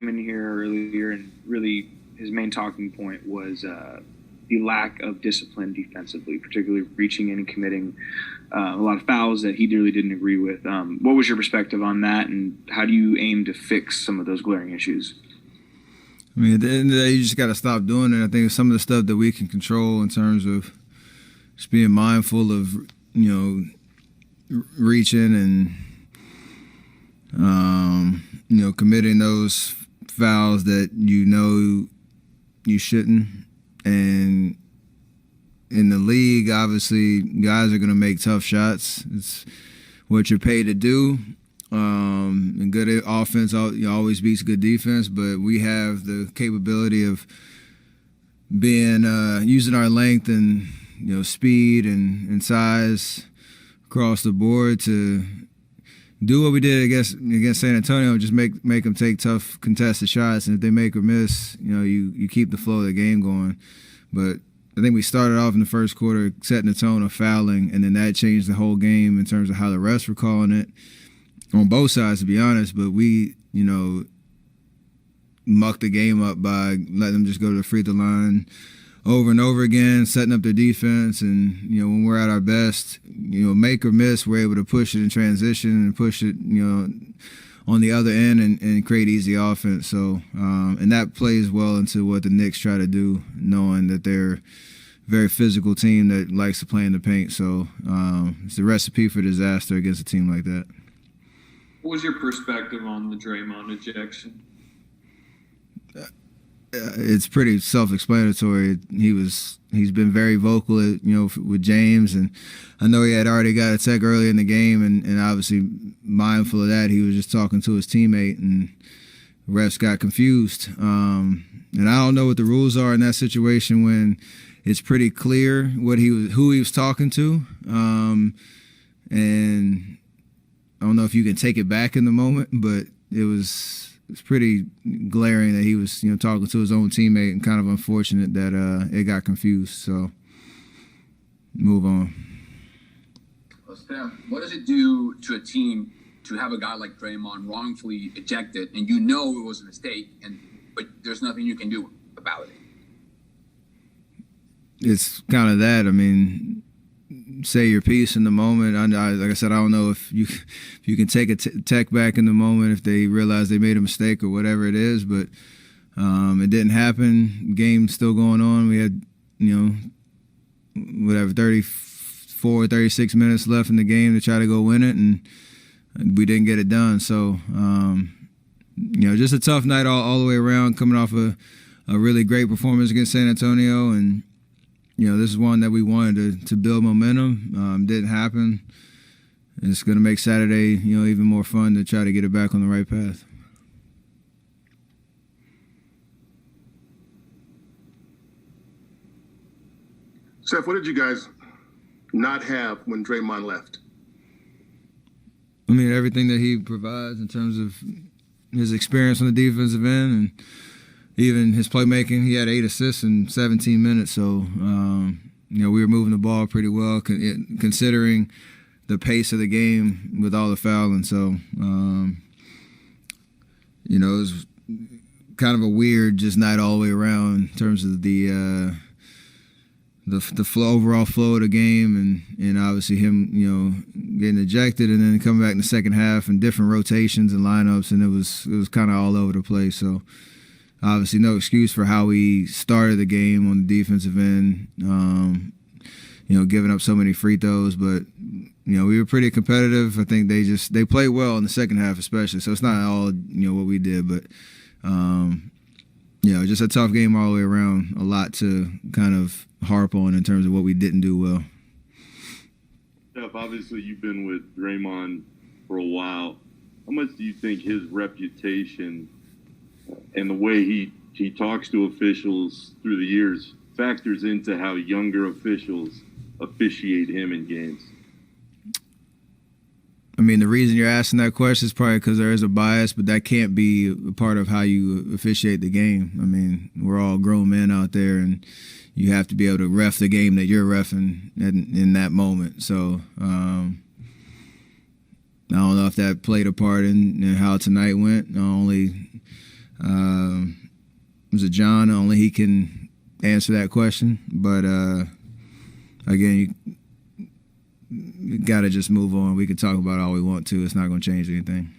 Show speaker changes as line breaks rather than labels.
in here earlier, and really his main talking point was the lack of discipline defensively, particularly reaching in and committing a lot of fouls that he really didn't agree with. What was your perspective on that, and how do you aim to fix some of those glaring issues?
I mean, at the end of the day, you just got to stop doing it. I think some of the stuff that we can control in terms of just being mindful of, reaching and, committing those fouls that you shouldn't. And in the league, obviously, guys are going to make tough shots. It's what you're paid to do. And good offense always beats good defense, but we have the capability of being using our length and speed and size across the board to do what we did against San Antonio. Just make them take tough contested shots, and if they make or miss, you keep the flow of the game going. But I think we started off in the first quarter setting the tone of fouling, and then that changed the whole game in terms of how the refs were calling it on both sides, to be honest. But we, mucked the game up by letting them just go to the free throw line over and over again, setting up their defense. And, when we're at our best, make or miss, we're able to push it in transition and push it, on the other end and create easy offense. So, and that plays well into what the Knicks try to do, knowing that they're a very physical team that likes to play in the paint. So it's a recipe for disaster against a team like that.
What was your perspective on the Draymond ejection?
It's pretty self-explanatory. He's been very vocal, with James, and I know he had already got a tech early in the game, and obviously mindful of that, he was just talking to his teammate, and refs got confused. And I don't know what the rules are in that situation when it's pretty clear who he was talking to, and I don't know if you can take it back in the moment, but it's pretty glaring that he was, talking to his own teammate, and kind of unfortunate that it got confused. So, move on.
Well, Steph, what does it do to a team to have a guy like Draymond wrongfully ejected, and it was a mistake, but there's nothing you can do about it?
It's kind of that. I mean, say your piece in the moment. Like I said, I don't know if you can take a tech back in the moment if they realize they made a mistake or whatever it is, but it didn't happen. Game's still going on. We had, 34, 36 minutes left in the game to try to go win it, and we didn't get it done. So, just a tough night all the way around, coming off a really great performance against San Antonio, and this is one that we wanted to build momentum. Didn't happen. It's going to make Saturday, even more fun to try to get it back on the right path.
Steph, what did you guys not have when Draymond left?
I mean, everything that he provides in terms of his experience on the defensive end and even his playmaking. He had 8 assists in 17 minutes, so we were moving the ball pretty well considering the pace of the game with all the fouling. So, it was kind of a weird just night all the way around in terms of the overall flow of the game, and obviously him, getting ejected and then coming back in the second half and different rotations and lineups, and it was kind of all over the place. So, obviously, no excuse for how we started the game on the defensive end, giving up so many free throws. But, we were pretty competitive. I think they played well in the second half especially. So it's not all, what we did. But, just a tough game all the way around. A lot to kind of harp on in terms of what we didn't do well.
Steph, obviously you've been with Draymond for a while. How much do you think his reputation and the way he talks to officials through the years factors into how younger officials officiate him in games?
I mean, the reason you're asking that question is probably because there is a bias, but that can't be a part of how you officiate the game. I mean, we're all grown men out there, and you have to be able to ref the game that you're reffing in that moment. So I don't know if that played a part in how tonight went. Was it John? Only he can answer that question. But again, you got to just move on. We can talk about all we want to. It's not going to change anything.